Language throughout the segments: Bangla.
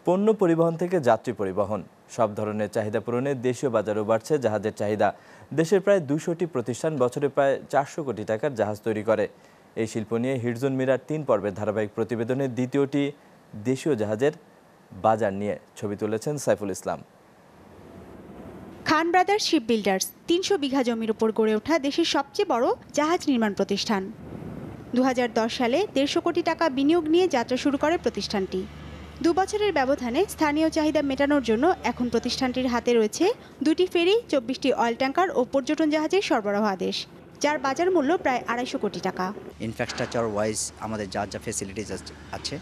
পণ্য পরিবহন থেকে যাত্রী পরিবহন সব ধরনের চাহিদা পূরণে দেশীয় বাজারও বাড়ছে জাহাজের চাহিদা। দেশের প্রায় 200টি প্রতিষ্ঠান বছরে প্রায় 400 কোটি টাকার জাহাজ তৈরি করে। এই শিল্প নিয়ে হিরজুন মিরার 3 পর্বের ধারাবাহিক প্রতিবেদনের দ্বিতীয়টি দেশীয় জাহাজের বাজার নিয়ে ছবি তুলেছেন সাইফুল ইসলাম। খান ব্রাদার্স শিপ বিল্ডার্স 300 বিঘা জমির উপর গড়ে ওঠা দেশের সবচেয়ে বড় জাহাজ নির্মাণ প্রতিষ্ঠান। 2010 সালে 150 কোটি টাকা বিনিয়োগ নিয়ে যাত্রা শুরু করে প্রতিষ্ঠানটি। 2 বছরের ব্যবধানে স্থানীয় চাহিদা মেটানোর জন্য এখন প্রতিষ্ঠানটির হাতে রয়েছে 2টি ফেরি, 24টি অয়েল ট্যাঙ্কার ও পর্যটন জাহাজের সরবরাহ আদেশ, যার বাজার মূল্য প্রায় 250 কোটি টাকা। ইনফ্রাস্ট্রাকচার ওয়াইজ আমাদের যা যা ফ্যাসিলিটিস আছে,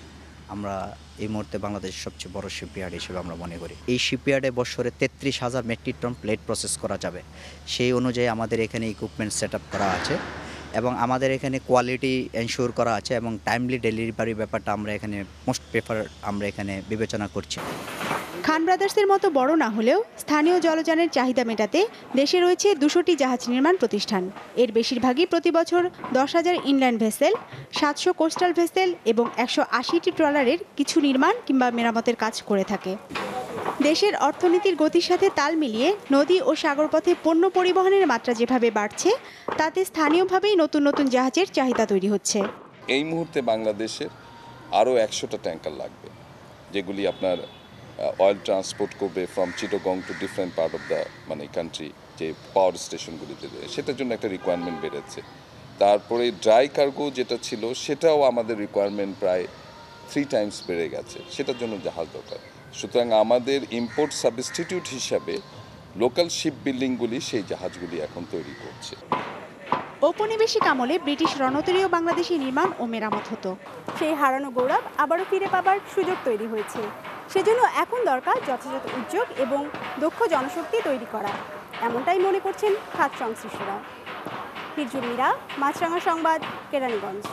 আমরা এই মুহূর্তে বাংলাদেশের সবচেয়ে বড় শিপইয়ার্ড হিসেবে আমরা মনে করি। এই শিপইয়ার্ডে বছরে 33,000 মেট্রিক টন প্লেট প্রসেস করা যাবে। সেই অনুযায়ী আমাদের এখানে ইকুইপমেন্ট সেট আপ করা আছে এবং আমাদের এখানে কোয়ালিটি এনশিওর করা আছে এবং টাইমলি ডেলিভারি ব্যাপারটা আমরা এখানে মোস্ট প্রেফার আমরা এখানে বিবেচনা করছি। খান ব্রাদার্সের মতো বড় না হলেও স্থানীয় জলযানের চাহিদা মেটাতে দেশে রয়েছে 200টি জাহাজ নির্মাণ প্রতিষ্ঠান। এর বেশিরভাগই প্রতি বছর 10,000 ইনল্যান্ড ভেসেল, 700 কোস্টাল ভেসেল এবং 180টি ট্রলারের কিছু নির্মাণ কিংবা মেরামতের কাজ করে থাকে। দেশের অর্থনীতির গতির সাথে তাল মিলিয়ে নদী ও সাগরপথে পণ্য পরিবহনের মাত্রা যেভাবে বাড়ছে, তাতে স্থানীয়ভাবেই নতুন নতুন জাহাজের চাহিদা তৈরি হচ্ছে। এই মুহূর্তে বাংলাদেশের আরও 100টা ট্যাঙ্কার লাগবে, যেগুলি আপনার অয়েল ট্রান্সপোর্ট করবে from Chittagong to different part of the country, যে পাওয়ার স্টেশনগুলিতে দেয়, সেটার জন্য একটা রিকোয়ারমেন্ট বেড়েছে। তারপরে ড্রাই কার্গো যেটা ছিল, সেটাও আমাদের রিকোয়ারমেন্ট প্রায় 3 টাইমস বেড়ে গেছে, সেটার জন্য জাহাজ দরকার। সুতরাং আমাদের ইম্পোর্ট সাবস্টিটিউট হিসাবে লোকাল শিপ বিল্ডিংগুলি সেই জাহাজগুলি এখন তৈরি করছে। ঔপনিবেশিক আমলে ব্রিটিশ রণতরীয় বাংলাদেশে নির্মাণ ও মেরামত হতো। সেই হারানো গৌরব আবারও ফিরে পাবার সুযোগ তৈরি হয়েছে। সেজন্য এখন দরকার যথাযথ উদ্যোগ এবং দক্ষ জনশক্তি তৈরি করা, এমনটাই মনে করছেন খাত সংশ্লিষ্টরা। হিরজুন মিরা, মাছরাঙা সংবাদ, কেরানীগঞ্জ।